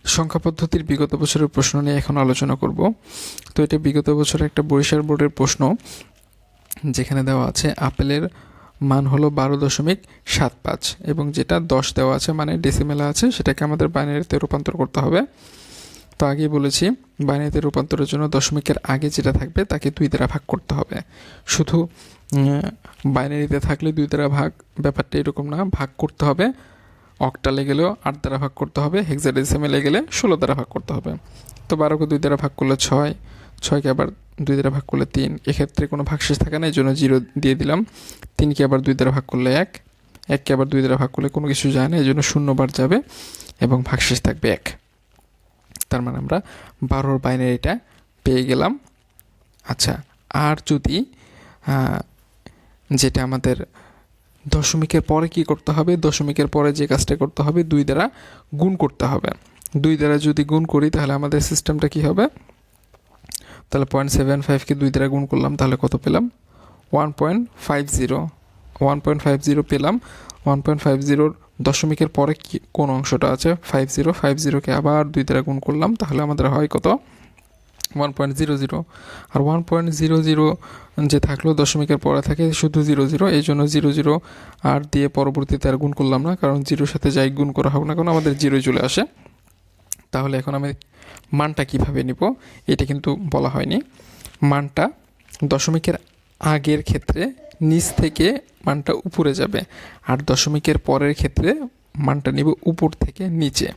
সংখ্যা পদ্ধতির বিগত বছরের প্রশ্ন নিয়ে এখন আলোচনা করব। তো এটা বিগত বছরের একটা বরিশাল বোর্ডের প্রশ্ন, যেখানে দেওয়া আছে আপেলের মান হলো 12.75 এবং যেটা 10 দেওয়া আছে, মানে ডেসিমেলে আছে, সেটাকে আমাদের বাইনারিতে রূপান্তর করতে হবে। তো আগেই বলেছি, বাইনারিতে রূপান্তরের জন্য দশমিকের আগে যেটা থাকবে তাকে 2 দ্বারা ভাগ করতে হবে। শুধু বাইনারিতে থাকলে 2 দ্বারা ভাগ, ব্যাপারটা এরকম না, ভাগ করতে হবে। অক্টালে গেলেও 8 দ্বারা ভাগ করতে হবে, হেক্সাডেসিমেলে গেলে 16 দ্বারা ভাগ করতে হবে। তো 12কে 2 দ্বারা ভাগ করলে 6, 6কে আবার 2 দ্বারা ভাগ করলে 3, এক্ষেত্রে কোনো ভাগশেষ থাকে না, এই জন্য 0 দিয়ে দিলাম। 3কে আবার 2 দ্বারা ভাগ করলে 1, 1কে আবার 2 দ্বারা ভাগ করলে কোনো কিছু যায় না, এই জন্য 0 বার যাবে এবং ভাগশেষ থাকবে 1। তার মানে আমরা 12-র বাইনারিটা পেয়ে গেলাম। আচ্ছা, আর যদি যেটা আমাদের দশমিকের পরে কি করতে হবে, দশমিকের পরে যে কাজটা করতে হবে 2 দ্বারা গুণ করতে হবে। 2 দ্বারা যদি গুণ করি তাহলে আমাদের সিস্টেমটা কি হবে, তাহলে 0.75কে 2 দ্বারা গুণ করলাম, তাহলে কত পেলাম, 1.50 পেলাম। 1.50-র দশমিকের পরে কি কোন অংশটা আছে, 50কে আবার 2 দ্বারা গুণ করলাম, তাহলে আমাদের হয় কত, 1.00। আর 1.00 যে থাকলো দশমিকের পরে থাকে শুধু 00, এই জন্য 00 আর দিয়ে পরবর্তীতে আর গুণ করলাম না, কারণ 0-র সাথে যাই গুণ করা হোক না কেন আমাদের 0 চলে আসে। তাহলে এখন আমি মানটা কিভাবে নিব, এটা কিন্তু বলা হয়নি। মানটা দশমিকের আগের ক্ষেত্রে নিচ থেকে মানটা উপরে যাবে, আর দশমিকের পরের ক্ষেত্রে মানটা নিব উপর থেকে নিচে।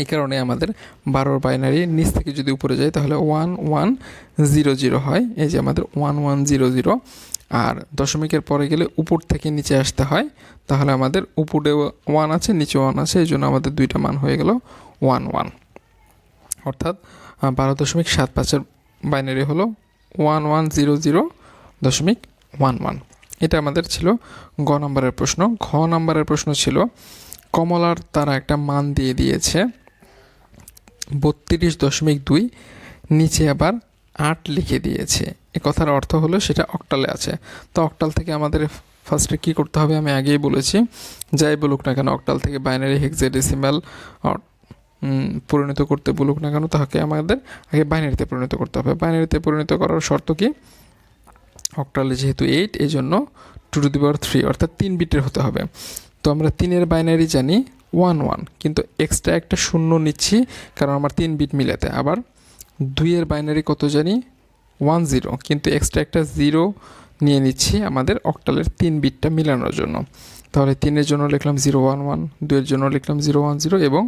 এই কারণে আমাদের 12-র বাইনারি নিচ থেকে যদি উপরে যায় তাহলে 1100 হয়, এই যে আমাদের 1100। আর দশমিকের পরে গেলে উপর থেকে নিচে আসতে হয়, তাহলে আমাদের উপরে 1 আছে, নিচে 1 আছে, এই জন্য আমাদের 2টা মান হয়ে গেল 11। অর্থাৎ 12.75-এর বাইনারি হলো 1100.11। এটা আমাদের ছিল গ নম্বরের প্রশ্ন। ঘ নম্বরের প্রশ্ন ছিল, কমলার তারা একটা মান দিয়ে দিয়েছে 32.2, নিচে আবার 8 লিখে দিয়েছে। এ কথার অর্থ হলো সেটা অক্টালে আছে। তো অক্টাল থেকে আমাদের ফার্স্টে কী করতে হবে, আমি আগেই বলেছি, যাই বলুক না কেন অক্টাল থেকে বাইনারি হেক্সাডেসিমাল পরিণত করতে বলুক না কেন, তাকে আমাদের আগে বাইনারিতে পরিণত করতে হবে। বাইনারিতে পরিণত করার শর্ত কি, অক্টালে যেহেতু 8, এই জন্য 2^3 অর্থাৎ 3 বিটের হতে হবে। তো আমরা 3-এর বাইনারি জানি 11, কিন্তু এক্সট্রা একটা শূন্য নিচ্ছি কারণ আমার 3 বিট মিলাতে। আবার 2-এর বাইনারি কত জানি 10, কিন্তু এক্সট্রা একটা 0 নিয়ে নিচ্ছি আমাদের অক্টালের 3 বিটটা মিলানোর জন্য। তাহলে 3-এর জন্য লিখলাম 011, 2-এর জন্য লিখলাম 010 এবং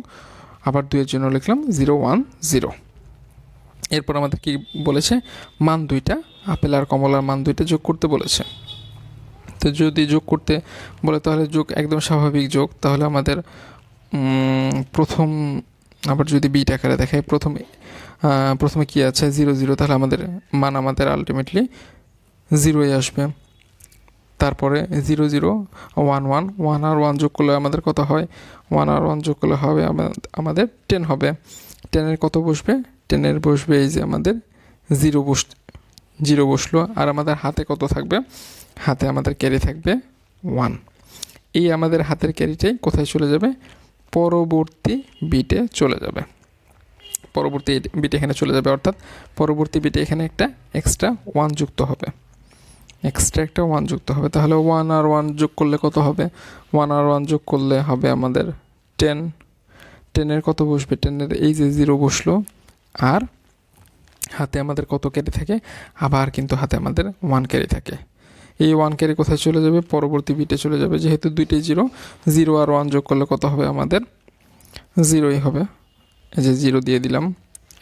আবার 2-এর জন্য লিখলাম 010। এরপর আমাদের কি বলেছে, মান 2টা, আপেল আর কমলার মান 2টা যোগ করতে বলেছে। তো যদি যোগ করতে বলে তাহলে যোগ একদম স্বাভাবিক যোগ। তাহলে আমাদের প্রথম, আবার যদি বিট আকারে দেখায়, প্রথমে কি আছে 0, তাহলে আমাদের মান আমাদের আলটিমেটলি 0 আসবে। তারপরে 0, 1 আর 1 যোগ করলে আমাদের কত হয়, 1 আর 1 যোগ করলে হবে আমাদের 10 হবে। 10-এর কত বসবে, 10-এর বসবে এই যে আমাদের 0 বসলো। আর আমাদের হাতে কত থাকবে, হাতে আমাদের ক্যারি থাকবে 1। এই আমাদের হাতের ক্যারিটাই কোথায় চলে যাবে, পরবর্তী বিটে চলে যাবে। পরবর্তী বিটে এখানে চলে যাবে, অর্থাৎ পরবর্তী বিটে এখানে একটা এক্সট্রা 1 যুক্ত হবে, তাহলে 1 আর 1 যোগ করলে কত হবে, 1 আর 1 যোগ করলে হবে আমাদের 10। 10-এর কত বসবে, 10-এর এই যে 0 বসলো। আর হাতে আমাদের কত ক্যারি থাকে, আবার কিন্তু হাতে আমাদের 1 ক্যারি থাকে। এই 1 ক্যারি কোথায় চলে যাবে, পরবর্তী বিটে চলে যাবে। যেহেতু 2টাই 0 আর 1 যোগ করলে কত হবে আমাদের 0ই হবে, এই যে 0 দিয়ে দিলাম।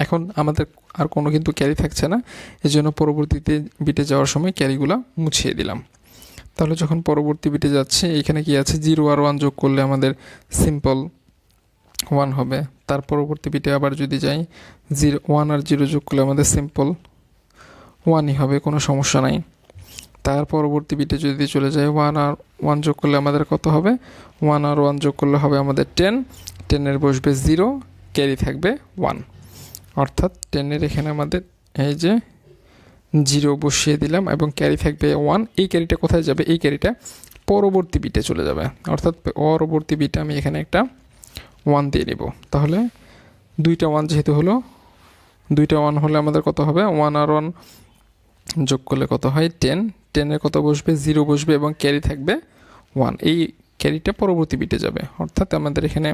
এখন আমাদের আর কোনো কিন্তু ক্যারি থাকছে না, এই জন্য পরবর্তীতে বিটে যাওয়ার সময় ক্যারিগুলো মুছিয়ে দিলাম। তাহলে যখন পরবর্তী বিটে যাচ্ছে, এখানে কি আছে, 0 আর 1 যোগ করলে আমাদের সিম্পল 1 হবে। তার পরবর্তী বিটে আবার যদি যাই, 1 আর 0 যোগ করলে আমাদের সিম্পল 1ই হবে, কোনো সমস্যা নাই। তার পরবর্তী বিটে যদি চলে যায়, 1 আর 1 যোগ করলে আমাদের কত হবে, 1 আর 1 যোগ করলে হবে আমাদের 10। 10-এর বসবে 0, ক্যারি থাকবে 1, অর্থাৎ 10-এর এখানে আমাদের এই যে 0 বসিয়ে দিলাম এবং ক্যারি থাকবে 1। এই ক্যারিটা কোথায় যাবে, এই ক্যারিটা পরবর্তী বিটে চলে যাবে, অর্থাৎ পরবর্তী বিটে আমি এখানে একটা 1 দিয়ে নেব। তাহলে দুইটা ওয়ান যেহেতু হলো, দুইটা ওয়ান হলে আমাদের কত হবে, 1 আর 1 যোগ করলে কত হয় 10, 10-এর কত বসবে 0 বসবে এবং ক্যারি থাকবে 1, এই ক্যারিটা পরবর্তী বিটে যাবে, অর্থাৎ আমাদের এখানে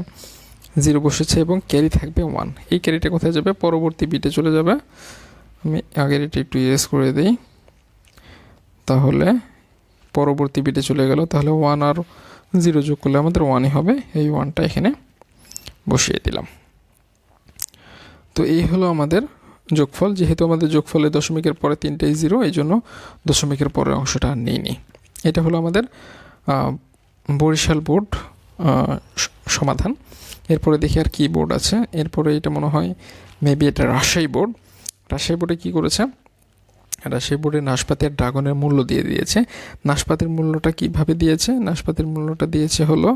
0 বসেছে এবং ক্যারি থাকবে 1, এই ক্যারিটা কোথায় যাবে, পরবর্তী বিটে চলে যাবে। আমি আগের এটা একটু ইয়েস করে দিই, তাহলে পরবর্তী বিটে চলে গেল, তাহলে 1 আর 0 যোগ করলে আমাদের 1ই হবে, এই 1টা এখানে বসিয়ে দিলাম। তো এই হলো আমাদের যোগফল। যেহেতু আমাদের যোগফলে দশমিকের পরে 3টাই 0, এই জন্য দশমিকের পরের অংশটা আর নেইনি। এটা হলো আমাদের বরিশাল বোর্ড সমাধান। এরপরে দেখি আর কি বোর্ড আছে, এরপরে এটা মনে হয় মেবি এটা রাজশাহী বোর্ড। রাজশাহী বোর্ডে কী করেছে, রাজশাহী বোর্ডে নাশপাতি আর ড্রাগনের মূল্য দিয়ে দিয়েছে। নাশপাতির মূল্যটা কিভাবে দিয়েছে, নাশপাতির মূল্যটা দিয়েছে হলো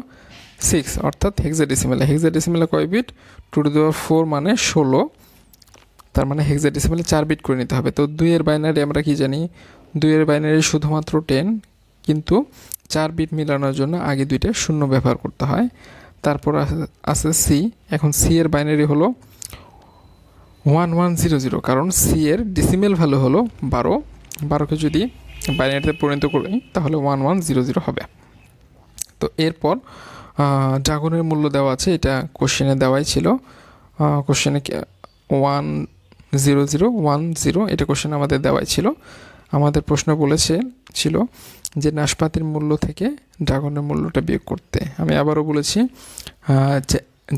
6, অর্থাৎ হেক্সাডেসিমেলে। হেক্সাডেসিমেলে কয় বিট, 2^4 মানে 16, তার মানে হেক্সাডেসিমেলে 4 বিট করে নিতে হবে। তো 2-এর বাইনারি আমরা কি জানি, 2-এর বাইনারি শুধুমাত্র 10, কিন্তু 4 বিট মিলানোর জন্য আগে 2টা শূন্য ব্যবহার করতে হয়। তারপর আছে সি, এখন সি এর বাইনারি হলো 1100, কারণ সি এর ডেসিমেল ভ্যালু হলো 12, 12কে যদি বাইনারিতে পরিণত করি তাহলে 1100 হবে। তো এরপর ড্রাগনের মূল্য দেওয়া আছে, এটা কোশ্চেনে দেওয়াই ছিল, কোশ্চেনে 10010, এটা কোশ্চেন আমাদের দেওয়াই ছিল। আমাদের প্রশ্ন ছিল যে নাশপাতির মূল্য থেকে ড্রাগনের মূল্যটা বিয়োগ করতে। আমি আবারও বলেছি,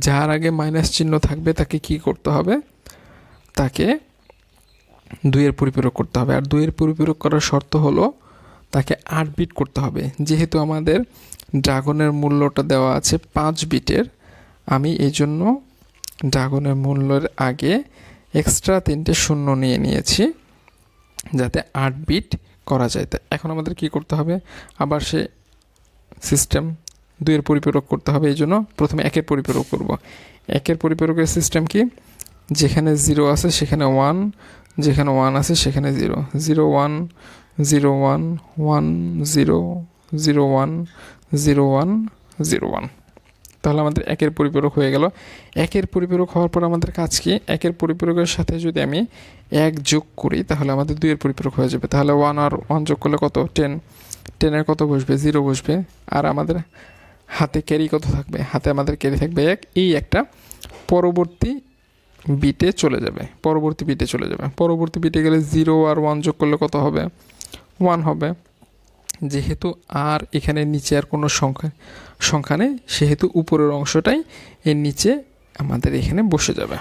যার আগে মাইনাস চিহ্ন থাকবে তাকে কি করতে হবে, তাকে 2-এর পরিপূরক করতে হবে। আর 2-এর পরিপূরক করার শর্ত হলো তাকে 8 বিট করতে হবে। যেহেতু আমাদের ড্রাগনের মূল্যটা দেওয়া আছে 5 বিটের, আমি এই জন্য ড্রাগনের মূল্যের আগে এক্সট্রা 3টে শূন্য নিয়ে নিয়েছি যাতে 8 বিট করা যায়। তা এখন আমাদের কি করতে হবে, আবার সে সিস্টেম 2-এর পরিপূরক করতে হবে। এই জন্য প্রথমে 1-এর পরিপূরক করব। 1-এর পরিপূরকের সিস্টেম কি, যেখানে 0 আছে সেখানে 1, যেখানে 1 আছে সেখানে 0, 0 1 0 1 1 0 0 1 0 1 0 1। তাহলে আমাদের 1-এর পরিপূরক হয়ে গেল। 1-এর পরিপূরক হওয়ার পর আমাদের কাজ কি, 1-এর পরিপূরকের সাথে যদি আমি 1 যোগ করি তাহলে আমাদের 2-এর পরিপূরক হয়ে যাবে। তাহলে 1 আর 1 যোগ করলে কত, 10, 10-এর কত বসবে, 0 বসবে। আর আমাদের হাতে ক্যারি কত থাকবে, হাতে আমাদের ক্যারি থাকবে 1, এই একটা পরবর্তী বিটে চলে যাবে, পরবর্তী বিটে চলে যাবে। পরবর্তী বিটে গেলে 0 আর 1 যোগ করলে কত হবে, 1 হবে। যেহেতু আর এখানে নিচে আর কোনো সংখ্যা নেই, সেহেতু উপরের অংশটাই এর নিচে আমাদের এখানে বসে যাবে।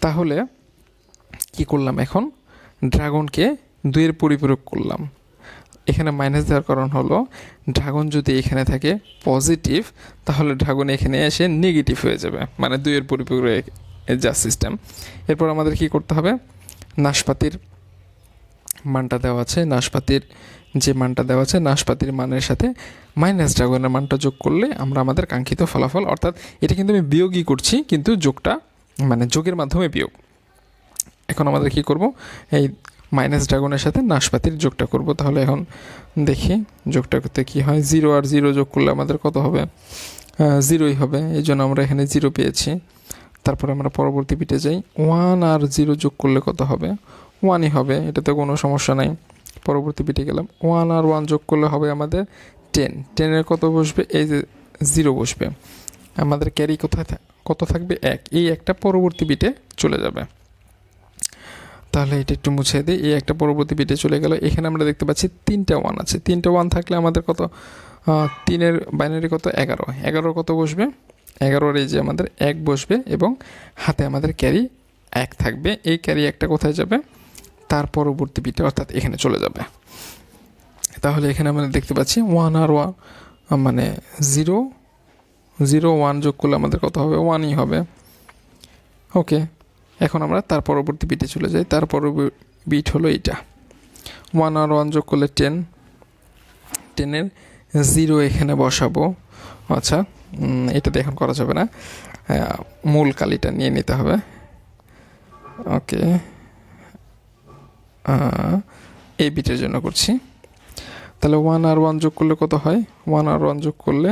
তাহলে কি করলাম, এখন ড্রাগনকে 2-এর পরিপূরক করলাম। এখানে মাইনাস দেওয়ার কারণ হলো ড্রাগন যদি এখানে থাকে পজিটিভ, তাহলে ড্রাগন এখানে এসে নেগেটিভ হয়ে যাবে, মানে 2-এর পরিপূরক যা সিস্টেম। এরপর আমাদের কি করতে হবে, নাশপাতির মানটা দেওয়া আছে, নাশপাতির যে মানটা দেওয়া আছে, নাশপাতির মানের সাথে মাইনাস ড্রাগনের মানটা যোগ করলে আমরা আমাদের কাঙ্ক্ষিত ফলাফল, অর্থাৎ এটা কিন্তু আমি বিয়োগই করছি, কিন্তু যোগটা মানে যোগের মাধ্যমে বিয়োগ। এখন আমাদের কি করব, এই মাইনাস ড্রাগনের সাথে নাশপাতির যোগটা করব। তাহলে এখন দেখি যোগটা করতে কী হয়, 0 আর 0 যোগ করলে আমাদের কত হবে, 0ই হবে, এই জন্য আমরা এখানে 0 পেয়েছি। তারপরে আমরা পরবর্তী বিটে যাই, 1 আর 0 যোগ করলে কত হবে, 1ই হবে, এটাতে কোনো সমস্যা নাই। পরবর্তী বিটে গেলাম, 1 আর 1 যোগ করলে হবে আমাদের 10, 10-এর কত বসবে, এই যে 0 বসবে। আমাদের ক্যারি কত থাকবে, 1, এই একটা পরবর্তী বিটে চলে যাবে। তাহলে এটা একটু মুছে দিই, এই একটা পরবর্তী বিটে চলে গেল। এখানে আমরা দেখতে পাচ্ছি 3টা 1 আছে, 3টা 1 থাকলে আমাদের কত, 3-এর বাইনারি কত, 11, 11 কত বসবে, 11-এর এই যে আমাদের 1 বসবে এবং হাতে আমাদের ক্যারি 1 থাকবে। এই ক্যারি 1টা কোথায় যাবে, তার পরবর্তী বিটে, অর্থাৎ এখানে চলে যাবে। তাহলে এখানে আমরা দেখতে পাচ্ছি 1 আর 1 মানে 0 0 1 যোগ করলে আমাদের কত হবে, 1ই হবে। ওকে, এখন আমরা তার পরবর্তী বিটে চলে যাই। তার পরবর্তী বিট হলো এইটা, 1 আর 1 যোগ করলে 10, 10-এর 0 এখানে বসাবো। আচ্ছা, এটাতে এখন করা যাবে না, মূল কালিটা নিয়ে নিতে হবে। ওকে, এই বিটের জন্য করছি। তাহলে 1 আর 1 যোগ করলে কত হয়, 1 আর 1 যোগ করলে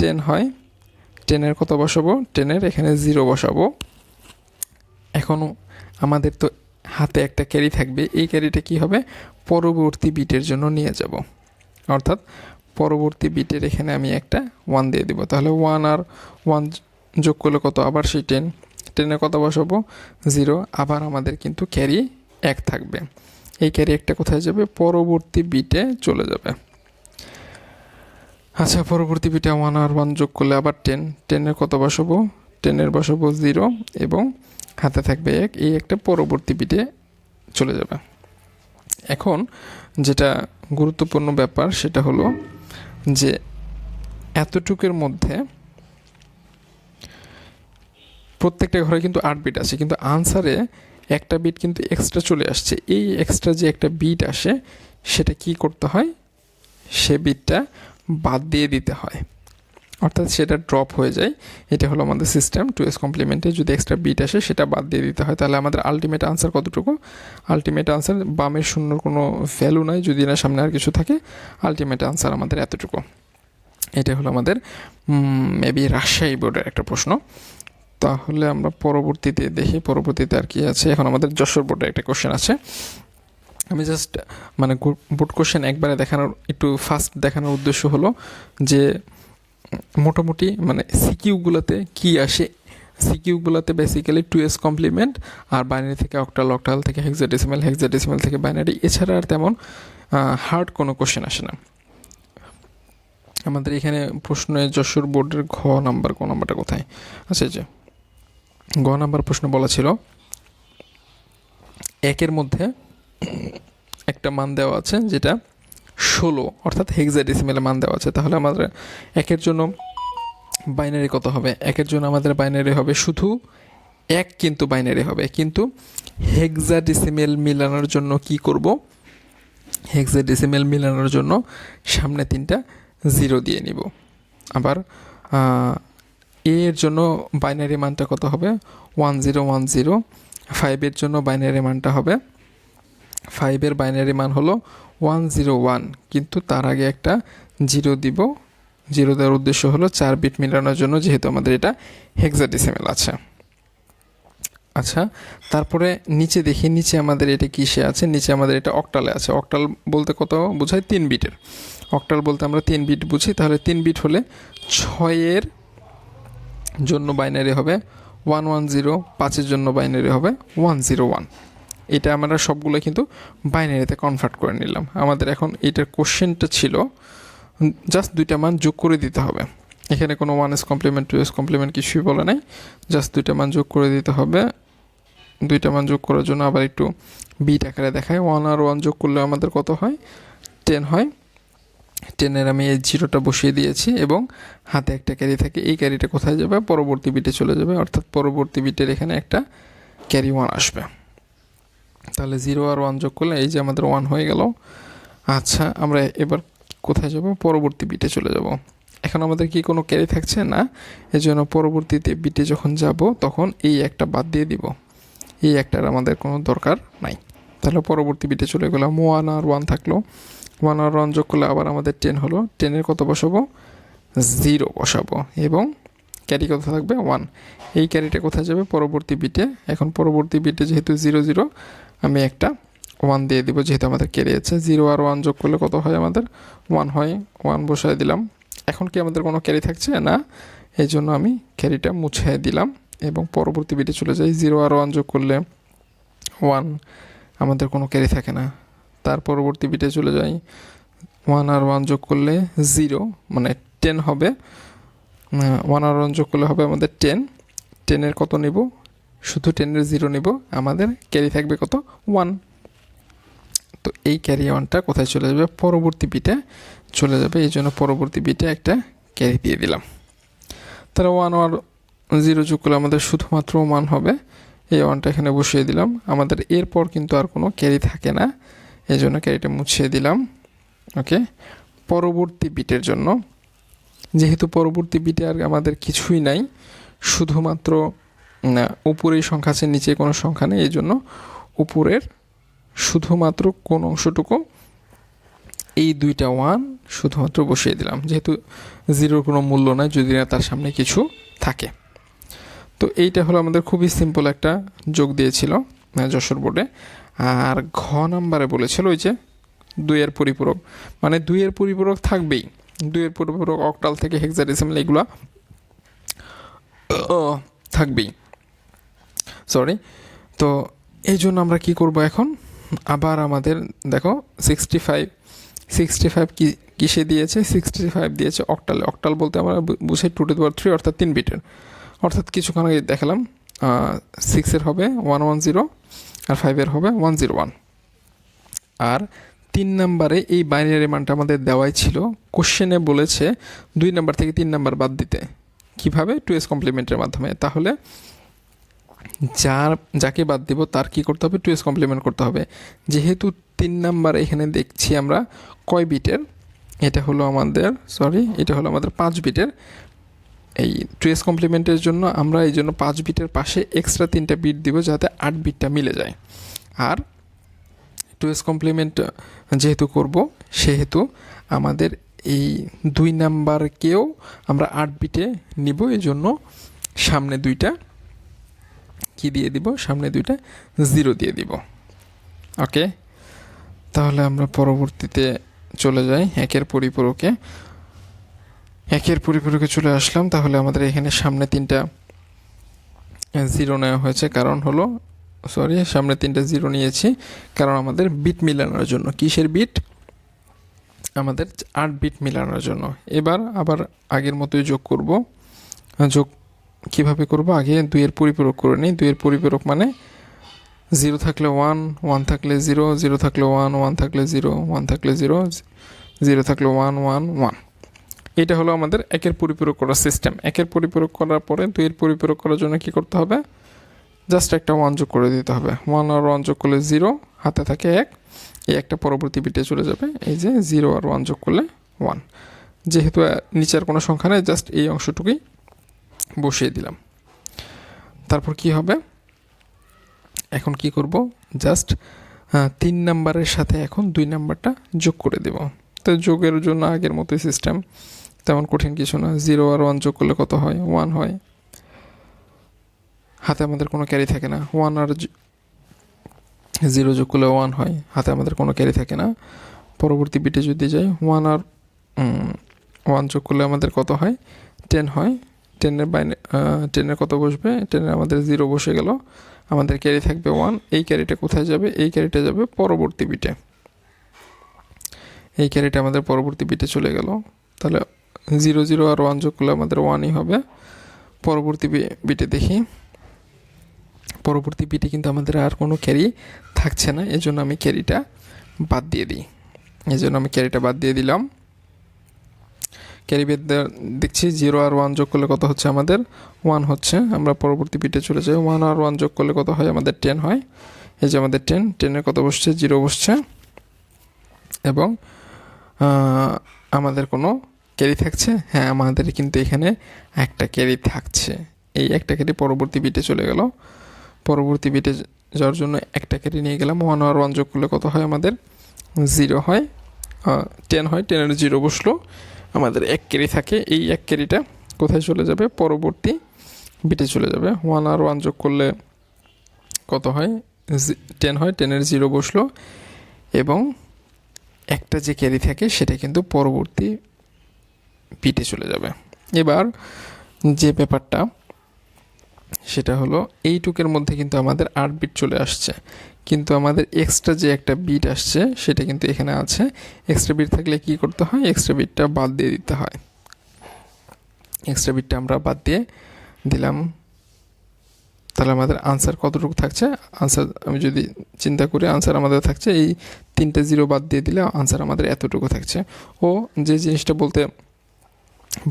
10 হয়, টেনের কত বসাবো, টেনের এখানে 0 বসাবো। এখনও আমাদের তো হাতে একটা ক্যারি থাকবে, এই ক্যারিটা কি হবে, পরবর্তী বিটের জন্য নিয়ে যাব, অর্থাৎ পরবর্তী বিটের এখানে আমি একটা 1 দিয়ে দিব। তাহলে 1 আর 1 যোগ করলে কত, আবার সেই 10, টেনে কত বসাবো, 0, আবার আমাদের কিন্তু ক্যারি 1 থাকবে। এই ক্যারি একটা কোথায় যাবে, পরবর্তী বিটে চলে যাবে। আচ্ছা, পরবর্তী বিটে 1 আর 1 যোগ করলে আবার 10, টেনের কত বসাবো, টেনের বসাবো 0 এবং হাতে থাকবে 1, এই একটা পরবর্তী বিটে চলে যাবে। এখন যেটা গুরুত্বপূর্ণ ব্যাপার সেটা হলো যে এতটুকের মধ্যে প্রত্যেকটা ঘরে কিন্তু 8 বিট আছে, কিন্তু আনসারে একটা বিট কিন্তু এক্সট্রা চলে আসছে। এই এক্সট্রা যে একটা বিট আসে সেটা কি করতে হয়, সে বিটটা বাদ দিয়ে দিতে হয়, অর্থাৎ সেটা ড্রপ হয়ে যায়। এটা হলো আমাদের সিস্টেম। 2s কমপ্লিমেন্টে যদি এক্সট্রা বিট আসে সেটা বাদ দিয়ে দিতে হয়। তাহলে আমাদের আলটিমেট আনসার কতটুকু, আলটিমেট আনসার বামের শূন্যর কোনো ভ্যালু নাই, যদি না সামনে আর কিছু থাকে, আলটিমেট আনসার আমাদের এতটুকু। এটা হলো আমাদের মেবি রাজশাহী বোর্ডের একটা প্রশ্ন। তাহলে আমরা পরবর্তীতে দেখি, পরবর্তীতে আর কি আছে। এখন আমাদের যশোর বোর্ডের একটা কোশ্চেন আছে। আমি জাস্ট মানে বোর্ড কোশ্চেন একবারে দেখানোর, একটু ফাস্ট দেখানোর উদ্দেশ্য হলো যে মোটামুটি মানে সিকিউগুলোতে কি আসে। সিকিউগুলোতে বেসিক্যালি 2s কমপ্লিমেন্ট আর বাইনারি থেকে অক্টাল, অক্টাল থেকে হেক্সাডেসিমাল, হেক্সাডেসিমাল থেকে বাইনারি, এছাড়া আর তেমন হার্ড কোনো কোশ্চেন আসে না। আমাদের এখানে প্রশ্নে যশোর বোর্ডের ঘ নাম্বারটা কোথায়, আচ্ছা যে ঘ নাম্বার প্রশ্ন বলা ছিল 1-এর মধ্যে একটা মান দেওয়া আছে যেটা 16, অর্থাৎ হেক্সাডেসিমালে মান দেওয়া আছে। তাহলে আমাদের 1-এর জন্য বাইনারি কত হবে, 1-এর জন্য আমাদের বাইনারি হবে শুধু 1, কিন্তু বাইনারি হবে, কিন্তু হেক্সাডেসিমাল মিলানোর জন্য কি করব, হেক্সাডেসিমাল মিলানোর জন্য সামনে 3টা 0 দিয়ে নিব। আবার এর জন্য বাইনারি মানটা কত হবে, 1010। 5-এর জন্য বাইনারি মানটা হবে, 5-এর বাইনারি মান হলো 101, কিন্তু তার আগে একটা 0 দিব। 0 দেওয়ার উদ্দেশ্য হলো 4 বিট মিলানোর জন্য, যেহেতু আমাদের এটা হেক্সাডেসিমাল আছে। আচ্ছা, তারপরে নিচে দেখি, নিচে আমাদের এটা কিসে আছে, নিচে আমাদের এটা অক্টালে আছে। অক্টাল বলতে কত বোঝায়, 3 বিটের। অক্টাল বলতে আমরা 3 বিট বুঝি। তাহলে 3 বিট হলে 6-এর জন্য বাইনারি হবে 110, 5-এর জন্য বাইনারি হবে 101। এটা আমরা সবগুলো কিন্তু বাইনারিতে কনভার্ট করে নিলাম। আমাদের এখন এটার কোশ্চেনটা ছিল জাস্ট 2টা মান যোগ করে দিতে হবে। এখানে কোনো 1s কমপ্লিমেন্ট 2s কমপ্লিমেন্ট কিছুই বলে নাই, জাস্ট 2টা মান যোগ করে দিতে হবে। 2টা মান যোগ করার জন্য আবার একটু বিট আকারে দেখায়। 1 আর 1 যোগ করলে আমাদের কত হয়, 10 হয়। 10-এর আমি এই 0টা বসিয়ে দিয়েছি এবং হাতে একটা ক্যারি থাকে। এই ক্যারিটা কোথায় যাবে, পরবর্তী বিটে চলে যাবে, অর্থাৎ পরবর্তী বিটের এখানে একটা ক্যারি 1 আসবে। তাহলে 0 আর 1 যোগ করলে এই যে আমাদের 1 হয়ে গেল। আচ্ছা, আমরা এবার কোথায় যাব, পরবর্তী বিটে চলে যাব। এখন আমাদের কি কোনো ক্যারি থাকছে না, এজন্য পরবর্তীতে বিটে যখন যাব তখন এই একটা বাদ দিয়ে দিব, এই একটার আমাদের কোনো দরকার নাই। তাহলে পরবর্তী বিটে চলে গেলাম। 1 আর 1 থাকলো, 1 আর 1 যোগ করলে আবার আমাদের 10 হলো। 10-এর কত বসাবো, 0 বসাবো এবং ক্যারি কত থাকবে, 1। এই ক্যারিটা কোথায় যাবে, পরবর্তী বিটে। এখন পরবর্তী বিটে যেহেতু 0 0, আমি একটা 1 দিয়ে দিব, যেহেতু আমাদের ক্যারি আছে। 0 আর 1 যোগ করলে কত হয়, আমাদের 1 হয়। 1 বসায় দিলাম। এখন কি আমাদের কোনো ক্যারি থাকছে না, এই জন্য আমি ক্যারিটা মুছে দিলাম এবং পরবর্তী বিটে চলে যাই। 0 আর 1 যোগ করলে 1, আমাদের কোনো ক্যারি থাকে না। তার পরবর্তী বিটে চলে যাই। 1 আর 1 যোগ করলে 0, মানে 10 হবে। 1 আর 1 যোগ করলে হবে আমাদের 10। 10-এর কত নেব, শুধু 10-এর 0 নেব, আমাদের ক্যারি থাকবে কত, 1। তো এই ক্যারি 1টা কোথায় চলে যাবে, পরবর্তী বিটে চলে যাবে। এই জন্য পরবর্তী বিটে একটা ক্যারি দিয়ে দিলাম। তাহলে 1 আর 0 যোগ করলে আমাদের শুধুমাত্র 1 হবে। এই 1টা এখানে বসিয়ে দিলাম। আমাদের এরপর কিন্তু আর কোনো ক্যারি থাকে না, এই জন্য ক্যারিটা মুছিয়ে দিলাম। ওকে, পরবর্তী বিটের জন্য, যেহেতু পরবর্তী বিটে আর আমাদের কিছুই নাই, শুধুমাত্র উপরেই সংখ্যা আছে, নিচে কোনো সংখ্যা নেই, এই জন্য উপরের শুধুমাত্র কোন অংশটুকু এই দুইটা 1 শুধুমাত্র বসিয়ে দিলাম, যেহেতু জিরোর কোনো মূল্য নাই যদি না তার সামনে কিছু থাকে। তো এইটা হলো আমাদের খুবই সিম্পল একটা যোগ দিয়েছিল যশোর বোর্ডে। আর ঘ নাম্বারে বলেছিল ওই যে 2-এর পরিপূরক, মানে 2-এর পরিপূরক থাকবেই, 2-এর পরিপূরক অক্টাল থেকে হেক্সাডেসিমাল এগুলো থাকবেই, সরি। তো এই জন্য আমরা কি করব এখন, আবার আমাদের দেখো 65 কি কিসে দিয়েছে, 65 দিয়েছে অক্টালে। অক্টাল বলতে আমরা বুঝাই 2^3 অর্থাৎ 3 বিটের, অর্থাৎ কিছুক্ষণ আগে দেখালাম 6-এর হবে 110 আর 5-এর হবে 101। আর 3 নাম্বারে এই বাইনারি মানটা আমাদের দেওয়াই ছিল, কোশ্চেনে বলেছে 2 নাম্বার থেকে 3 নাম্বার বাদ দিতে। কিভাবে? 2s কমপ্লিমেন্টের মাধ্যমে। তাহলে যাকে বাদ দিব তার কি করতে হবে, 2s কমপ্লিমেন্ট করতে হবে। যেহেতু 3 নাম্বার এখানে দেখছি আমরা কয় বিটের, এটা হলো আমাদের 5 বিটের। এই 2s কমপ্লিমেন্টের জন্য আমরা এই জন্য 5 বিটের পাশে এক্সট্রা 3টা বিট দিব যাতে 8 বিটটা মিলে যায়। আর 2s কমপ্লিমেন্ট যেহেতু করব সেহেতু আমাদের এই 2 নাম্বারকেও আমরা 8 বিটে নিব, এই জন্য সামনে 2টা কি দিয়ে দিব, সামনে 2টা 0 দিয়ে দিব। ওকে, তাহলে আমরা পরবর্তীতে চলে যাই একের পরিপূরকে চলে আসলাম। তাহলে আমাদের এখানে সামনে 3টা 0 নেওয়া হয়েছে, কারণ হলো সামনে 3টা 0 নিয়েছি কারণ আমাদের বিট মিলানোর জন্য। কিসের বিট? আমাদের 8 বিট মিলানোর জন্য। এবার আবার আগের মতোই যোগ করব। যোগ কিভাবে করব, আগে 2-এর পরিপূরক করে নিই। 2-এর পরিপূরক মানে 0 থাকলে 1, 1 থাকলে 0, 0 থাকলে 1, 1 থাকলে 0, 1 থাকলে 0, 0 থাকলে 1, 1, 1। এটা হলো আমাদের একের পরিপূরক করার সিস্টেম। একের পরিপূরক করার পরে 2-এর পরিপূরক করার জন্য কি করতে হবে, জাস্ট একটা 1 যোগ করে দিতে হবে। 1 আর 1 যোগ করলে 0, হাতে থাকে 1, এই একটা পরবর্তী বিটে চলে যাবে। এই যে 0 আর 1 যোগ করলে 1, যেহেতু নিচের কোনো সংখ্যা নেই জাস্ট এই অংশটুকুই বসিয়ে দিলাম। তারপর কি হবে, এখন কি করব, জাস্ট 3 নাম্বারের সাথে এখন 2 নাম্বারটা যোগ করে দেব। তো যোগের জন্য আগের মতোই সিস্টেম, তেমন কঠিন কিছু না। 0 আর 1 যোগ করলে কত হয়, 1 হয়। হাতে আমাদের কোনো ক্যারি থাকে না। 1 আর 0 যোগ করলে 1 হয়, হাতে আমাদের কোনো ক্যারি থাকে না। পরবর্তী বিটে যদি যাই, 1 আর 1 যোগ করলে আমাদের কত হয়, 10 হয়। 10-এর কত বসবে, 10-এর আমাদের 0 বসে গেল, আমাদের ক্যারি থাকবে 1। এই ক্যারিটা কোথায় যাবে, এই ক্যারিটা যাবে পরবর্তী বিটে। এই ক্যারিটা আমাদের পরবর্তী বিটে চলে গেল। তাহলে 0, 0 আর 1 যোগ করলে আমাদের 1ই হবে। পরবর্তী বিটে দেখি, পরবর্তী বিটে কিন্তু আমাদের আর কোনো ক্যারি থাকছে না, এজন্য আমি ক্যারিটা বাদ দিয়ে দিলাম। ক্যারি বেদ দেখছি 0 আর 1 যোগ করলে কত হচ্ছে, আমাদের 1 হচ্ছে। আমরা পরবর্তী বিটে চলে যাই। 1 আর 1 যোগ করলে কত হয়, আমাদের 10 হয়। এই যে আমাদের 10-এর কত বসছে, 0 বসছে। এবং আমাদের কোনো ক্যারি থাকছে, হ্যাঁ আমাদের কিন্তু এখানে একটা ক্যারি থাকছে। এই একটা ক্যারি পরবর্তী বিটে চলে গেল। পরবর্তী বিটে যাওয়ার জন্য একটা ক্যারি নিয়ে গেলাম। 1 আর 1 যোগ করলে কত হয়, আমাদের 0 হয়, 10 হয়। 10-এর 0 বসলো, আমাদের 1 ক্যারি থাকে। এই 1 ক্যারিটা কোথায় চলে যাবে, পরবর্তী বিটে চলে যাবে। 1 আর 1 যোগ করলে কত হয়, 10 হয়। 10-এর 0 বসলো এবং একটা যে ক্যারি থাকে সেটা কিন্তু পরবর্তী বিটে চলে যাবে। এবার যে ব্যাপারটা সেটা হলো এইটুকের মধ্যে কিন্তু আমাদের 8 বিট চলে আসছে, কিন্তু আমাদের এক্সট্রা যে একটা বিট আসছে সেটা কিন্তু এখানে আছে। এক্সট্রা বিট থাকলে কি করতে হয়, এক্সট্রা বিটটা বাদ দিয়ে দিতে হয়। এক্সট্রা বিটটা আমরা বাদ দিয়ে দিলাম। তাহলে আমাদের আনসার কতটুকু থাকছে, আনসার আমি যদি চিন্তা করি, আনসার আমাদের থাকছে এই 3টে 0 বাদ দিয়ে দিলে আনসার আমাদের এতটুকু থাকছে। ও যে জিনিসটা বলতে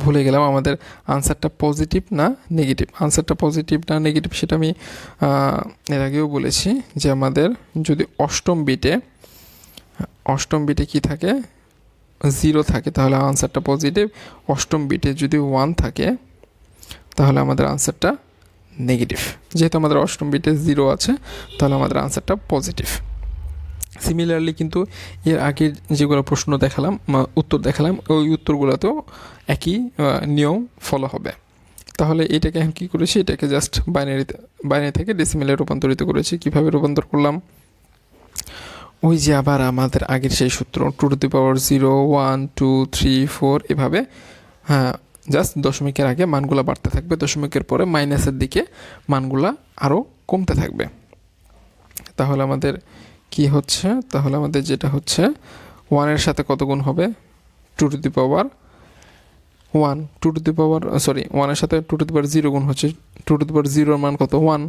ভুলে গেলাম, আমাদের আনসারটা পজিটিভ না নেগেটিভ। আনসারটা পজিটিভ না নেগেটিভ সেটা আমি এর আগেও বলেছি, যে আমাদের যদি অষ্টম বিটে কি থাকে, 0 থাকে তাহলে আনসারটা পজিটিভ। অষ্টম বিটে যদি 1 থাকে তাহলে আমাদের আনসারটা নেগেটিভ। যেহেতু আমাদের অষ্টম বিটে 0 আছে তাহলে আমাদের আনসারটা পজিটিভ। সিমিলারলি কিন্তু এর আগের যেগুলো প্রশ্ন দেখালাম উত্তর দেখালাম ওই উত্তরগুলোতেও একই নিয়ম ফলো হবে। তাহলে এটাকে এখন কী করেছি, এটাকে জাস্ট বাইনারি থেকে ডেসিমেলে রূপান্তরিত করেছি। কীভাবে রূপান্তর করলাম, ওই যে আবার আমাদের আগের সেই সূত্র 2^0 1 2 3 4 এভাবে, হ্যাঁ জাস্ট দশমিকের আগে মানগুলো বাড়তে থাকবে, দশমিকের পরে মাইনাসের দিকে মানগুলা আরও কমতে থাকবে। তাহলে আমাদের কি হচ্ছে, তাহলে আমাদের যেটা হচ্ছে 1-এর সাথে কত গুণ হবে 2^1, 1-এর সাথে 2^0 গুণ হচ্ছে 2^0 মান কত 1,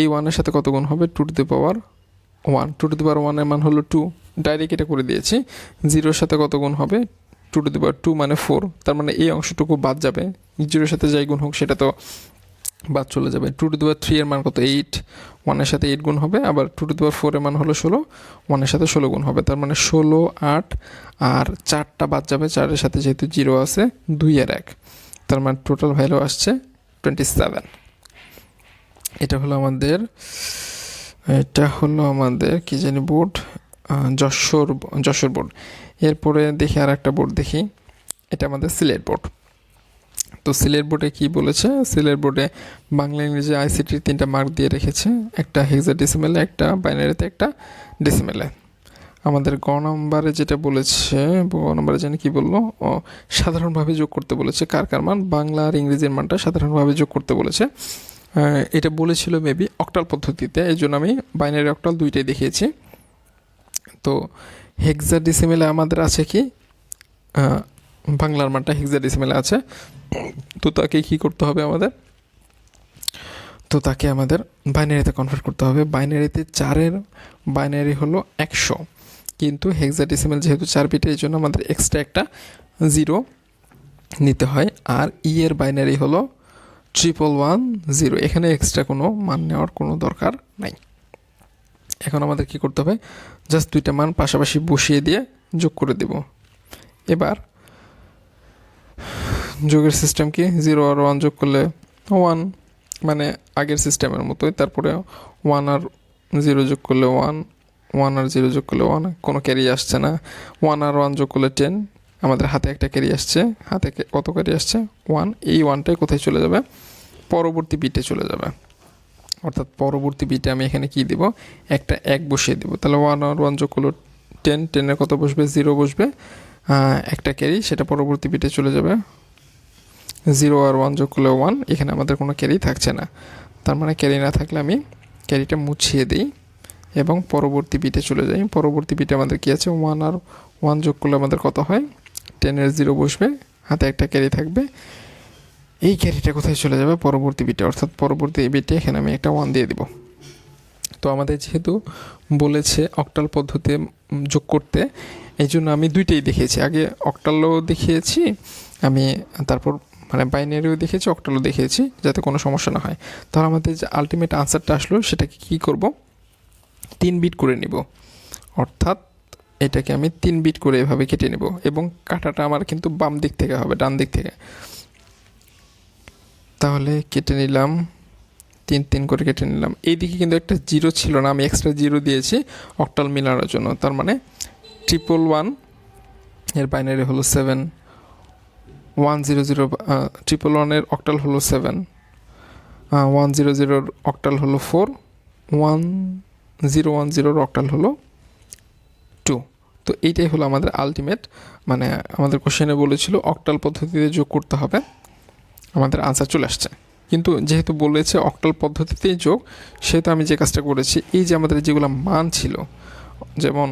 এই 1-এর সাথে কত গুণ হবে 2^1, 2^1 এর মান হলো 2, ডাইরেক্ট এটা করে দিয়েছি। 0-এর সাথে কত গুণ হবে 2^2 মানে 4, তার মানে এই অংশটুকু বাদ যাবে, 0-এর সাথে যাই গুণ হোক সেটা তো বাদ চলে যাবে। 2^3 এর মান কত 8, 1-এর সাথে 8 গুণ হবে, আবার 2^4 এর মান হলো 16, 1-এর সাথে 16 গুণ হবে, তার মানে 16, 8 আর 4টা বাদ যাবে, 4-এর সাথে যেহেতু 0 আছে 2 আর 1, তার মানে টোটাল ভ্যালু আসছে 27। এটা হলো আমাদের কি জানি বোর্ড, যশোর বোর্ড। এরপরে দেখি আর একটা বোর্ড দেখি, এটা আমাদের সিলেট বোর্ড। তো সিলেট বোর্ডে কি বলেছে, সিলেট বোর্ডে বাংলা ইংরেজি ICT 3টা মার্ক দিয়ে রেখেছে, একটা হেক্সাডেসিমেলে, একটা বাইনারিতে, একটা ডেসিমেলে। আমাদের গ নম্বরে যেটা বলেছে, জানি কি বললো, সাধারণভাবে যোগ করতে বলেছে কার মান, বাংলা আর ইংরেজির মানটা সাধারণভাবে যোগ করতে বলেছে। এটা বলেছিল মেবি অক্টাল পদ্ধতিতে, এই জন্য আমি বাইনারি অক্টাল দুইটাই দেখিয়েছি। তো হেক্সাডেসিমেলে আমাদের আছে কি, বাংলার মানটা হেক্সাডেসিমেলে আছে, তো তাকে কি করতে হবে আমাদের বাইনারিতে কনভার্ট করতে হবে। বাইনারিতে 4-এর বাইনারি হলো 100, কিন্তু হেক্সাডেসিমেল যেহেতু 4 বিটের, এই জন্য আমাদের এক্সট্রা একটা 0 নিতে হয়। আর এর বাইনারি হলো 1110, এখানে এক্সট্রা কোনো মান নেওয়ার কোনো দরকার নাই। এখন আমাদের কি করতে হবে, জাস্ট দুইটা মান পাশাপাশি বসিয়ে দিয়ে যোগ করে দেব। এবার যোগের সিস্টেম কি, 0 আর 1 যোগ করলে 1, মানে আগের সিস্টেমের মতোই। তারপরে 1 আর 0 যোগ করলে 1, 1 আর 0 যোগ করলে 1, কোনো ক্যারি আসছে না। 1 আর 1 যোগ করলে 10, আমাদের হাতে একটা ক্যারি আসছে, হাতে কত ক্যারি আসছে 1, এই 1টাই কোথায় চলে যাবে, পরবর্তী বিটে চলে যাবে। অর্থাৎ পরবর্তী বিটে আমি এখানে কি দিব, একটা 1 বসিয়ে দেবো। তাহলে 1 আর 1 যোগ করলো 10, 10-এর কত বসবে 0 বসবে, একটা ক্যারি, সেটা পরবর্তী বিটে চলে যাবে। 0 আর 1 যোগ করলে 1, এখানে আমাদের কোনো ক্যারি থাকছে না, তার মানে ক্যারি না থাকলে আমি ক্যারিটা মুছিয়ে দিই এবং পরবর্তী বিটে চলে যাই। পরবর্তী বিটে আমাদের কি আছে, 1 আর 1 যোগ করলে আমাদের কত হয় 10-এর 0 বসবে, হাতে একটা ক্যারি থাকবে, এই ক্যারিটা কোথায় চলে যাবে পরবর্তী বিটে, অর্থাৎ পরবর্তী বিটে এখানে আমি একটা 1 দিয়ে দিব। তো আমাদের যেহেতু বলেছে অক্টাল পদ্ধতি যোগ করতে, এই জন্য আমি দুইটাই দেখিয়েছি, আগে অক্টালও দেখিয়েছি আমি, তারপর মানে বাইনারিও দেখিয়েছি, অক্টালও দেখিয়েছি, যাতে কোনো সমস্যা না হয়। তাহলে আমাদের যে আলটিমেট আনসারটা আসলো সেটাকে কী করব, 3 বিট করে নিব, অর্থাৎ এটাকে আমি 3 বিট করে এভাবে কেটে নেব, এবং কাটাটা আমার কিন্তু বাম দিক থেকে হবে, ডান দিক থেকে। তাহলে কেটে নিলাম, 3 করে কেটে নিলাম। এইদিকে কিন্তু একটা 0 ছিল না, আমি এক্সট্রা 0 দিয়েছি অক্টাল মিলানোর জন্য। তার মানে 111 এর বাইনারি হলো 7, 100 111 অক্টাল হলো 7, 100 অক্টাল হলো 4, 1010 অক্টাল হলো 2। তো এইটাই হলো আমাদের আলটিমেট, মানে আমাদের কোশ্চেনে বলেছিল অক্টাল পদ্ধতিতে যোগ করতে হবে, আমাদের আনসার চলে আসছে। কিন্তু যেহেতু বলেছে অক্টাল পদ্ধতিতেই যোগ, সেহেতু আমি যে কাজটা করেছি, এই যে আমাদের যেগুলো মান ছিল, যেমন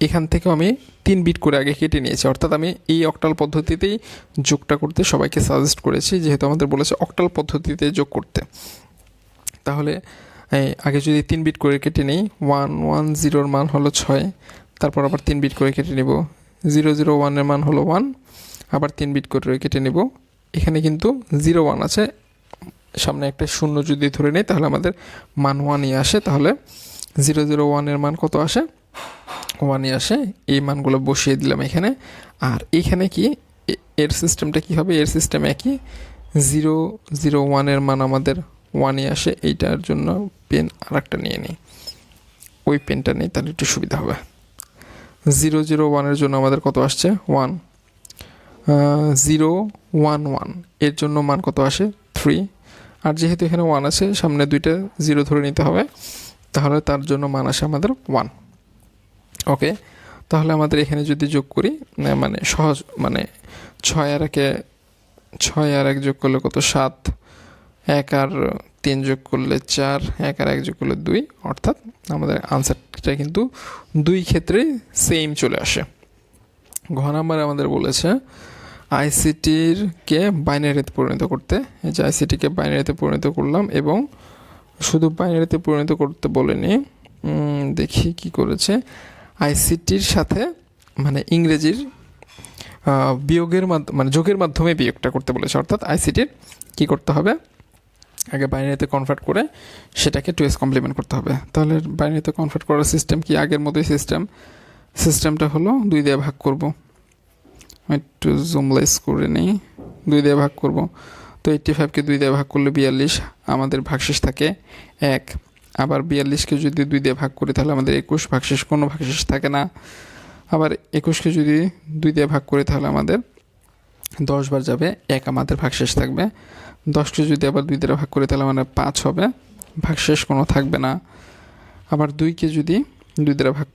এখান থেকেও আমি 3 বিট করে আগে কেটে নিয়েছি, অর্থাৎ আমি এই অক্টাল পদ্ধতিতেই যোগটা করতে সবাইকে সাজেস্ট করেছি, যেহেতু আমাদের বলেছে অক্টাল পদ্ধতিতে যোগ করতে। তাহলে আগে যদি 3 বিট করে কেটে নিই, 110 মান হলো 6, তারপর আবার 3 বিট করে কেটে নিব, 001 এর মান হলো 1, আবার 3 বিট করে কেটে নিব। এখানে কিন্তু 01 আছে, সামনে একটা শূন্য যদি ধরে নেই তাহলে আমাদের মান 1ই আসে, তাহলে 001 এর মান কত আসে 1ই আসে। এই মানগুলো বসিয়ে দিলাম এখানে। আর এইখানে কি এর সিস্টেমটা কি হবে, এর সিস্টেম একই, 001 এর মান আমাদের 1ই আসে। এইটার জন্য পেন আর একটা নিয়ে নিই, ওই পেনটা নেই, তাহলে একটু সুবিধা হবে। 001-এর জন্য আমাদের কত আসছে 1, 011 এর জন্য মান কত আসে 3, আর যেহেতু এখানে 1 আছে সামনে দুইটা 0 ধরে নিতে হবে, তাহলে তার জন্য মান আসে আমাদের 1। ওকে, তাহলে আমাদের এখানে যদি যোগ করি মানে সহজ মানে 6 আর 1 যোগ করলে কত 7, 1 আর 3 যোগ করলে 4, 1 আর 1 যোগ করলে 2, অর্থাৎ আমাদের আনসারটা কিন্তু দুই ক্ষেত্রেই সেম চলে আসে। ঘ নাম্বার আমাদের বলেছে আইসিটিকে বাইনারিতে পরিণত করতে। এই যে আইসিটিকে বাইনারিতে পরিণত করলাম, এবং শুধু বাইনারিতে পরিণত করতে বলেনি, দেখি কি করেছে। আইসিটির সাথে মানে ইংরেজির বিয়োগের মানে যোগের মাধ্যমে বিয়োগটা করতে বলেছে, অর্থাৎ আইসিটির কি করতে হবে, আগে বাইনারিতে কনভার্ট করে সেটাকে 2s কমপ্লিমেন্ট করতে হবে। তাহলে বাইনারিতে কনভার্ট করার সিস্টেম কি আগের মতোই সিস্টেমটা হলো 2 দিয়ে ভাগ করব। একটু জুমলাইজ করে নিই, 2 দিয়ে ভাগ করব। তো 85-কে 2 দিয়ে ভাগ করলে 42, আমাদের ভাগশেষ থাকে 1। আবার 42-কে যদি 2 দিয়ে ভাগ করি তাহলে আমাদের 21, ভাগশেষ কোনো ভাগশেষ থাকে না। আবার 21-কে যদি 2 দিয়ে ভাগ করি তাহলে আমাদের 10 বার যাবে, 1 আমাদের ভাগশেষ থাকবে। 10-কে যদি আবার 2 দিয়ে ভাগ করি তাহলে আমাদের 5 হবে, ভাগশেষ কোনো থাকবে না। আবার 2-কে যদি 2 দ্বারা ভাগ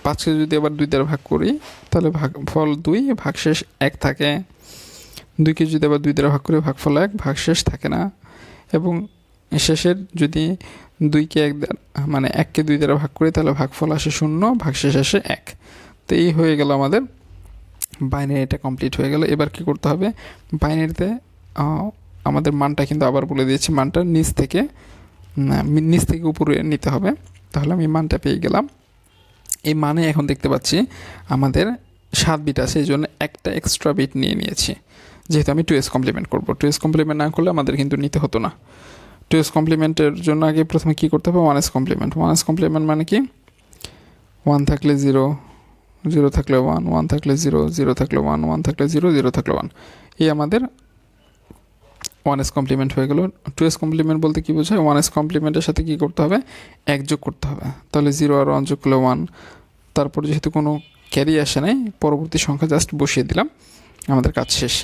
5-কে যদি আবার 2 দ্বারা ভাগ করি তাহলে ভাগফল 2, ভাগশেষ 1 থাকে। 2-কে যদি আবার 2 দ্বারা ভাগ করি ভাগফল 1, ভাগশেষ থাকে না। এবং শেষের যদি 2-কে 1 মানে 1-কে 2 দ্বারা ভাগ করি তাহলে ভাগফল আসে 0, ভাগশেষ আসে 1। তো এই হয়ে গেল আমাদের বাইনারিটা কমপ্লিট হয়ে গেল। এবার কি করতে হবে, বাইনারিতে আমাদের মানটা কিন্তু আবার বলে দিয়েছি, মানটা নিচ থেকে উপরে নিতে হবে। তাহলে আমি মানটা পেয়ে গেলাম। এই মানে এখন দেখতে পাচ্ছি আমাদের 7 বিট আছে, এই জন্য একটা এক্সট্রা বিট নিয়ে নিয়েছি, যেহেতু আমি 2s কমপ্লিমেন্ট করব। 2s কমপ্লিমেন্ট না করলে আমাদের কিন্তু নিতে হতো না। 2s কমপ্লিমেন্টের জন্য আগে প্রথমে কি করতে হবে, 1s কমপ্লিমেন্ট। 1s কমপ্লিমেন্ট মানে কি, 1 থাকলে 0, 0 থাকলে 1, 1 থাকলে 0, 0 থাকলে 1, 1 থাকলে 0, 0 থাকলে 1। এই আমাদের 1s কমপ্লিমেন্ট হয়ে গেল। 2s কমপ্লিমেন্ট বলতে কি বোঝায়, 1s কমপ্লিমেন্টের সাথে কি করতে হবে, 1 যোগ করতে হবে। তাহলে 0 আর 1 যোগ করলে 1। তারপর যেহেতু কোনো ক্যারি আসে নাই, পরবর্তী সংখ্যা জাস্ট বসিয়ে দিলাম, আমাদের কাজ শেষ।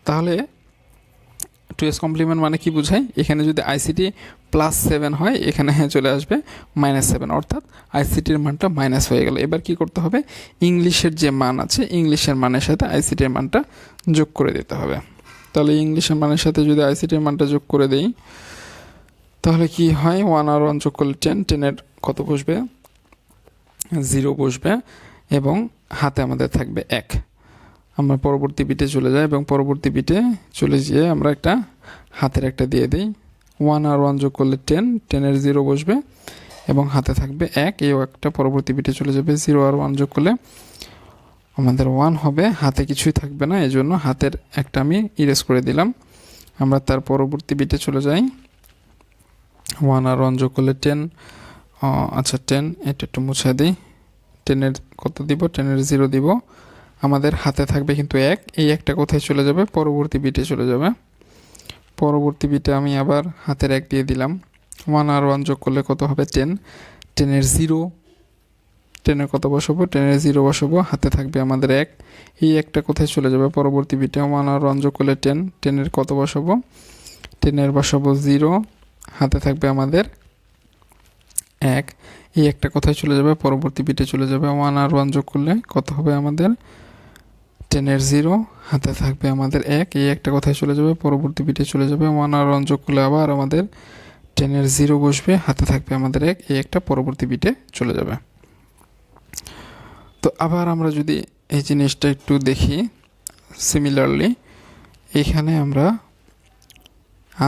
তাহলে 2s কমপ্লিমেন্ট মানে কি বোঝায়, এখানে যদি আইসিটি +7 হয় এখানে চলে আসবে -7, অর্থাৎ আইসিটির মানটা মাইনাস হয়ে গেল। এবার কি করতে হবে, ইংলিশের যে মান আছে ইংলিশের মানের সাথে আইসিটির মানটা যোগ করে দিতে হবে। তাহলে ইংলিশের মানের সাথে যদি আইসিটির মানটা যোগ করে দেই তাহলে কি হয়, 1 আর 1 যোগ করলে 10, 10-এর কত বসবে 0 বসবে, এবং হাতে আমাদের থাকবে 1। আমরা পরবর্তী বিটে চলে যাই, এবং পরবর্তী বিটে চলে গিয়ে আমরা একটা হাতের একটা দিয়ে দিই। 1 আর 1 যোগ করলে 10, 10-এর 0 বসবে এবং হাতে থাকবে 1। এও একটা পরবর্তী বিটে চলে যাবে। 0 আর 1 যোগ করলে আমাদের 1 হবে, হাতে কিছুই থাকবে না, এই জন্য হাতের একটা আমি ইরেজ করে দিলাম। আমরা তার পরবর্তী বিটে চলে যাই। 1 আর 1 যোগ করলে 10, আচ্ছা 10, এটা একটু মুছে দিই। 10-এর কত দিব, 10-এর 0 দিব। আমাদের হাতে থাকবে কিন্তু 1, এই একটা কোথায় চলে যাবে, পরবর্তী বিটে চলে যাবে। পরবর্তী বিটে আমি আবার হাতের 1 দিয়ে দিলাম। 1 আর 1 যোগ করলে কত হবে 10, 10-এর 0, 10-এর কত বসাবো, 10-এর 0 বসাবো, হাতে থাকবে আমাদের 1, এই একটা কোথায় চলে যাবে, পরবর্তী বিটে 1 আর 1 যোগ করলে 10, 10-এর কত বসাবো, 10-এর বসাবো 0, হাতে থাকবে আমাদের 1, এই একটা কোথায় চলে যাবে, পরবর্তী বিটে চলে যাবে। 1 আর 1 যোগ করলে কত হবে আমাদের 10-এর 0, হাতে থাকবে আমাদের 1, এই একটা কোথায় চলে যাবে, পরবর্তী বিটে চলে যাবে। 1 আর 1 যোগ করলে আবার আমাদের 10-এর 0 বসবে, হাতে থাকবে আমাদের 1, এই একটা পরবর্তী বিটে চলে যাবে। তো আবার আমরা যদি এই জিনিসটা একটু দেখি সিমিলারলি, এখানে আমরা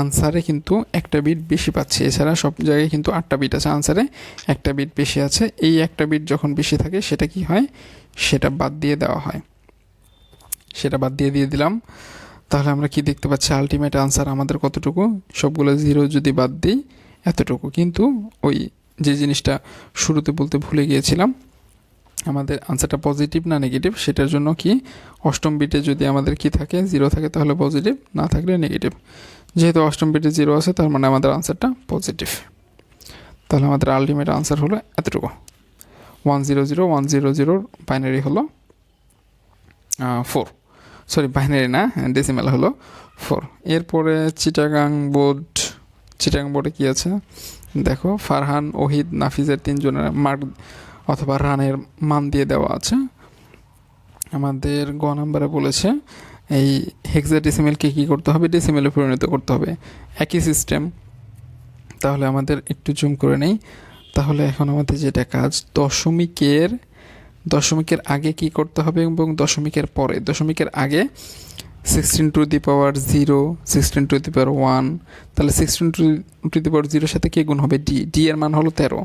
আনসারে কিন্তু একটা বিট বেশি পাচ্ছি, এছাড়া সব জায়গায় কিন্তু 8টা বিট আছে, আনসারে একটা বিট বেশি আছে। এই একটা বিট যখন বেশি থাকে সেটা কি হয়, সেটা বাদ দিয়ে দেওয়া হয়, সেটা বাদ দিয়ে দিলাম। তাহলে আমরা কি দেখতে পাচ্ছি, আলটিমেট আনসার আমাদের কতটুকু, সবগুলো 0 যদি বাদ দিই এতটুকু। কিন্তু ওই যে জিনিসটা শুরুতে বলতে ভুলে গিয়েছিলাম, আমাদের আনসারটা পজিটিভ না নেগেটিভ, সেটার জন্য কি অষ্টম বিটে যদি আমাদের কি থাকে 0 থাকে তাহলে পজিটিভ, না থাকলে নেগেটিভ। যেহেতু অষ্টম বিটে 0 আছে তার মানে আমাদের আনসারটা পজিটিভ। তাহলে আমাদের আলটিমেট আনসার হলো এতটুকু। 100 বাইনারি হলো 4, সরি বাইনারি না, ডেসিমেল হলো 4। এরপরে চিটাগাং বোর্ডে কি আছে দেখো, ফারহান, ওহিদ, নাফিজের 3 জনের মার্ক অথবা রানের মান দিয়ে দেওয়া আছে। আমাদের গ নাম্বারে বলেছে এই হেক্সাডেসিমেলকে কী করতে হবে, ডেসিমেলে পরিণত করতে হবে, একই সিস্টেম। তাহলে আমাদের একটু জুম করে নেই। তাহলে এখন আমাদের যেটা কাজ, দশমিকের আগে কি করতে হবে এবং দশমিকের পরে। দশমিকের আগে 16⁻0, 16⁻1, তাহলে 16⁻0 সাথে কে গুণ হবে, ডি এর মান হলো 13,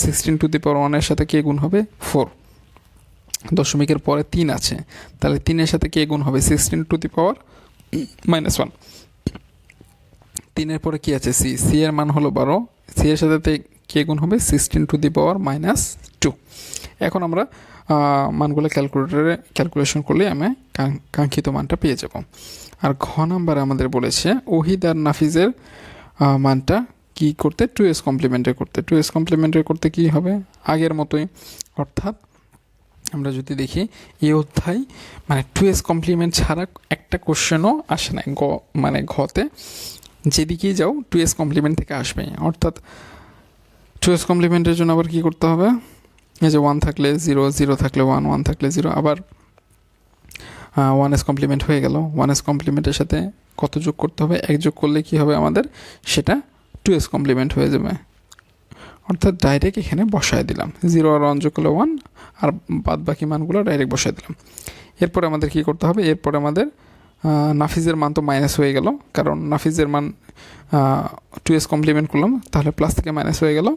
16⁻1 সাথে কে গুণ হবে 4। দশমিকের পরে 3 আছে, তাহলে 3 সাথে কে গুণ হবে 16⁻−1। 3 পরে কি আছে, সি এর মান হলো 12, সি এর সাথে কে গুণ হবে 16⁻−2। এখন আমরা মানগুলো ক্যালকুলেশন করলে আমি কাঙ্ক্ষিত মানটা পেয়ে যাব। আর ঘ নাম্বারে আমাদের বলেছে ওহিদ আর নাফিজের মানটা কি করতে, 2s কমপ্লিমেন্টারি করতে। 2s কমপ্লিমেন্টারি করতে কি হবে, আগের মতোই, অর্থাৎ আমরা যদি দেখি এই অধ্যায় মানে 2s কমপ্লিমেন্ট ছাড়া একটা কোশ্চেনও আসে না, মানে ঘতে যেদিকেই যাও 2s কমপ্লিমেন্ট থেকে আসবে। অর্থাৎ 2s কমপ্লিমেন্টের জন্য আবার কি করতে হবে, এই যে 1 থাকলে 0, 0 থাকলে 1, 1 থাকলে 0, আবার 1s কমপ্লিমেন্ট হয়ে গেল। 1s কমপ্লিমেন্টের সাথে কত যোগ করতে হবে, 1 যোগ করলে কি হবে আমাদের, সেটা 2s কমপ্লিমেন্ট হয়ে যাবে। অর্থাৎ ডাইরেক্ট এখানে বসায় দিলাম, 0 আর 1 যোগ করলে 1, আর বাদ বাকি মানগুলো ডাইরেক্ট বসায় দিলাম। এরপরে আমাদের কি করতে হবে, এরপরে আমাদের নাফিজের মান তো মাইনাস হয়ে গেল, কারণ নাফিজের মান 2s কমপ্লিমেন্ট করলাম, তাহলে প্লাস থেকে মাইনাস হয়ে গেল।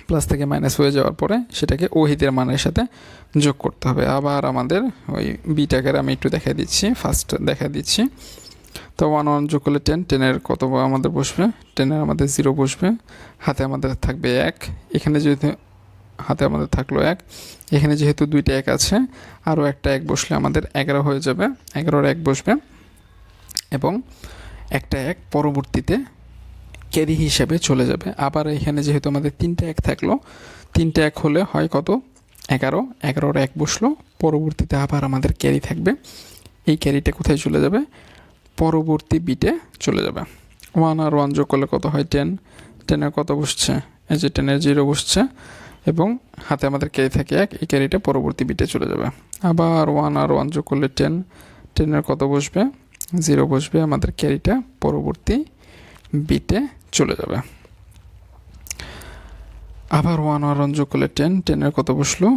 প্লাস থেকে মাইনাস হয়ে যাওয়ার পরে সেটাকে ওহিদের মানের সাথে যোগ করতে হবে। আবার আমাদের ওই বিটাকে আমি একটু ফার্স্ট দেখা দিচ্ছি। তো 1 1 যোগ করলে 10, 10-এর কত আমাদের বসবে, 10-এর আমাদের 0 বসবে, হাতে আমাদের থাকবে 1, এখানে যেহেতু হাতে আমাদের থাকলো 1, এখানে যেহেতু 2টা 1 আছে, আরও একটা 1 বসলে আমাদের 11 হয়ে যাবে, 11-এর 1 বসবে, এবং একটা 1 পরবর্তীতে ক্যারি হিসাবে চলে যাবে। আবার এখানে যেহেতু আমাদের 3টা 1 থাকলো, 3টা 1 হলে হয় কত, 11, 11-এর 1 বসলো, পরবর্তীতে আবার আমাদের ক্যারি থাকবে, এই ক্যারিটা কোথায় চলে যাবে, পরবর্তী বিটে চলে যাবে। 1 আর 1 যোগ করলে কত হয়, 10, 10-এর কত বসছে, এই যে 10-এর 0 বসছে, এবং হাতে আমাদের ক্যারি থাকে 1, এই ক্যারিটা পরবর্তী বিটে চলে যাবে। আবার 1 আর 1 যোগ করলে 10, 10-এর কত বসবে, 0 বসবে, আমাদের ক্যারিটা পরবর্তী বিটে চলে যাবে। আবার 1 আর 1 যোগ করলে 10, 10-এর কত বসলো,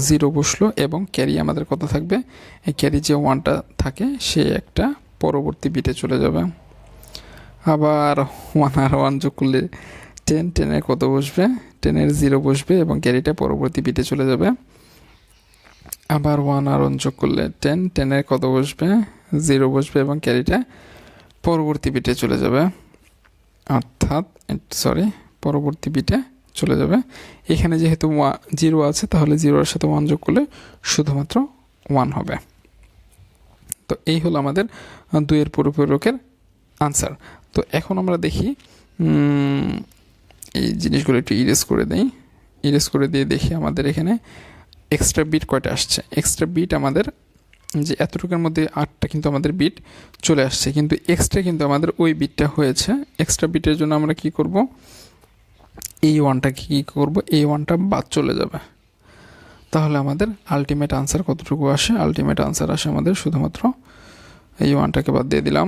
0 বসলো, এবং ক্যারি আমাদের কত থাকবে, এই ক্যারি যে 1টা থাকে সে একটা পরবর্তী বিটে চলে যাবে। আবার 1 আর 1 যোগ করলে 10, 10-এর কত বসবে, 10-এর 0 বসবে, এবং ক্যারিটা পরবর্তী বিটে চলে যাবে। আবার 1 আর 1 যোগ করলে 10, 10-এর কত বসবে, 0 বসবে, এবং ক্যারিটা পরবর্তী বিটে চলে যাবে, অর্থাৎ পরবর্তী বিটে চলে যাবে। এখানে যেহেতু 0 আছে, তাহলে 0-এর সাথে 1 যোগ করলে শুধুমাত্র 1 হবে। তো এই হলো আমাদের 2-এর পরিপূরকের আনসার। তো এখন আমরা দেখি এই জিনিসগুলো একটু ইরেজ করে দিয়ে দেখি আমাদের এখানে এক্সট্রা বিট কয়টা আসছে। এক্সট্রা বিট আমাদের যে এতটুকুর মধ্যে 8টা কিন্তু আমাদের বিট চলে আসছে, কিন্তু এক্সট্রা কিন্তু আমাদের ওই বিটটা হয়েছে। এক্সট্রা বিটের জন্য আমরা কি করব, এই 1টা কি করব, এই 1টা বাদ চলে যাবে। তাহলে আমাদের আলটিমেট আনসার কতটুকু আসে, আলটিমেট আনসার আসে আমাদের শুধুমাত্র এই 1টাকে বাদ দিয়ে দিলাম,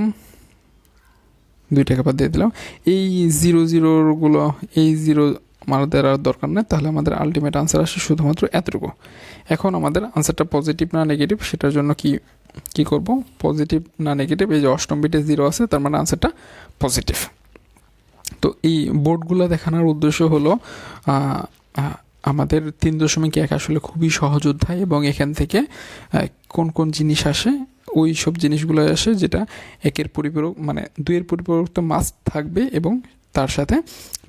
2টাকে বাদ দিয়ে দিলাম, এই 0 এই 0 আমাদের আর দরকার নেই। তাহলে আমাদের আলটিমেট আনসার আসে শুধুমাত্র এতটুকু। এখন আমাদের আনসারটা পজিটিভ না নেগেটিভ সেটার জন্য কি করব, পজিটিভ না নেগেটিভ, এই যে 8ম বিটে 0 আছে, তার মানে আনসারটা পজিটিভ। তো এই বোর্ডগুলো দেখানোর উদ্দেশ্য হলো আমাদের 3.1 আসলে খুবই সহজ অধ্যায়, এবং এখান থেকে কোন কোন জিনিস আসে, ওই সব জিনিসগুলো আসে যেটা 1-এর পরিপূরক মানে 2-এর পরিপূরক তো মাস্ট থাকবে, এবং তার সাথে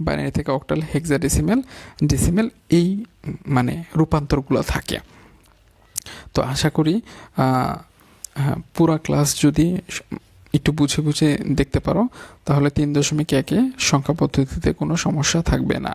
বাইনারি থেকে অক্টাল, হেক্সাডেসিমেল, ডেসিমেল এই মানে রূপান্তরগুলো থাকে। তো আশা করি পুরা ক্লাস যদি একটু বুঝে দেখতে পারো, তাহলে 3.1-এ সংখ্যা পদ্ধতিতে কোনো সমস্যা থাকবে না।